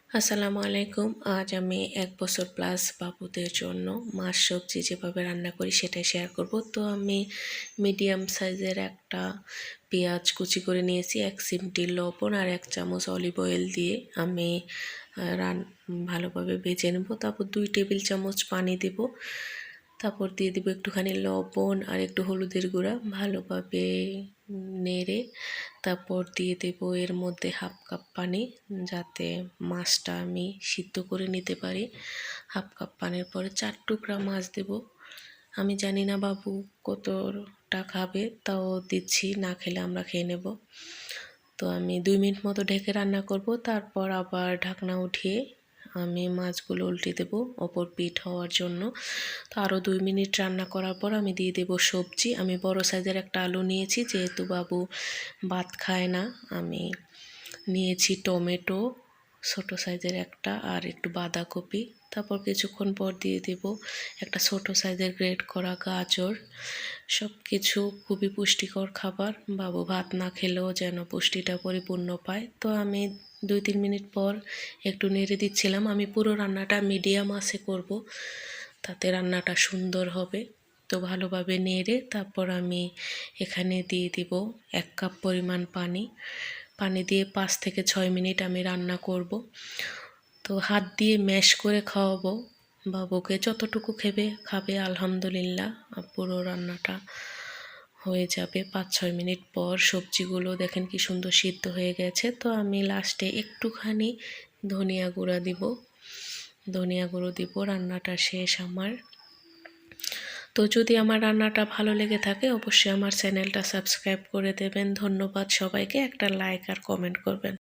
আসসালামু আলাইকুম। আজ আমি ১ বছর প্লাস বাবুদের জন্য মাছ সবজি যেভাবে রান্না করি সেটাই শেয়ার করব। তো আমি মিডিয়াম সাইজের একটা পেঁয়াজ কুচি করে নিয়েছি, ১ চিমটি লবণ আর ১ চামচ অলিভ অয়েল দিয়ে আমি ভালোভাবে ভেজে নেব। তারপর ২ টেবিল চামচ পানি দেব। তারপর দিয়ে দিব একটুখানি লবণ আর একটু হলুদের গুঁড়া, ভালোভাবে নেড়ে তারপর দিয়ে দেব এর মধ্যে 1/2 কাপ পানি, যাতে মাছটা আমি সিদ্ধ করে নিতে পারি। 1/2 কাপ পানির পরে 4 টুকরা মাছ দেব। আমি জানি না বাবু কতটা খাবে, তাও দিচ্ছি, না খেলে আমরা খেয়ে নেব। তো আমি 2 মিনিট মতো ঢেকে রান্না করব। তারপর আবার ঢাকনা উঠিয়ে আমি মাছগুলো উল্টে দেব অপর পিঠ হওয়ার জন্য। তো আরও 2 মিনিট রান্না করার পর আমি দিয়ে দেব সবজি। আমি বড় সাইজের একটা আলু নিয়েছি, যেহেতু বাবু ভাত খায় না। আমি নিয়েছি টমেটো ছোট সাইজের একটা আর একটু বাঁধাকপি। তারপর কিছুক্ষণ পর দিয়ে দেব একটা ছোট সাইজের গ্রেট করা গাজর। সব কিছু খুবই পুষ্টিকর খাবার, বাবু ভাত না খেলেও যেন পুষ্টিটা পরিপূর্ণ পায়। তো আমি 2-3 মিনিট পর একটু নেড়ে দিচ্ছিলাম। আমি পুরো রান্নাটা মিডিয়াম আঁচে করব, তাতে রান্নাটা সুন্দর হবে। তো ভালোভাবে নেড়ে তারপর আমি এখানে দিয়ে দিব 1 কাপ পরিমাণ পানি দিয়ে 5 থেকে 6 মিনিট আমি রান্না করব। তো হাত দিয়ে ম্যাশ করে খাওয়াবো বাবুকে, যতটুকু খাবে আলহামদুলিল্লাহ। পুরো রান্নাটা হয়ে যাবে 5-6 মিনিট পর। সবজিগুলো দেখেন কি সুন্দর সিদ্ধ হয়ে গেছে। তো আমি লাস্টে একটুখানি ধনিয়া গুঁড়ো দিব। রান্নাটা শেষ আমার। তো যদি আমার রান্নাটা ভালো লেগে থাকে অবশ্যই আমার চ্যানেলটা সাবস্ক্রাইব করে দেবেন। ধন্যবাদ সবাইকে, একটা লাইক আর কমেন্ট করবেন।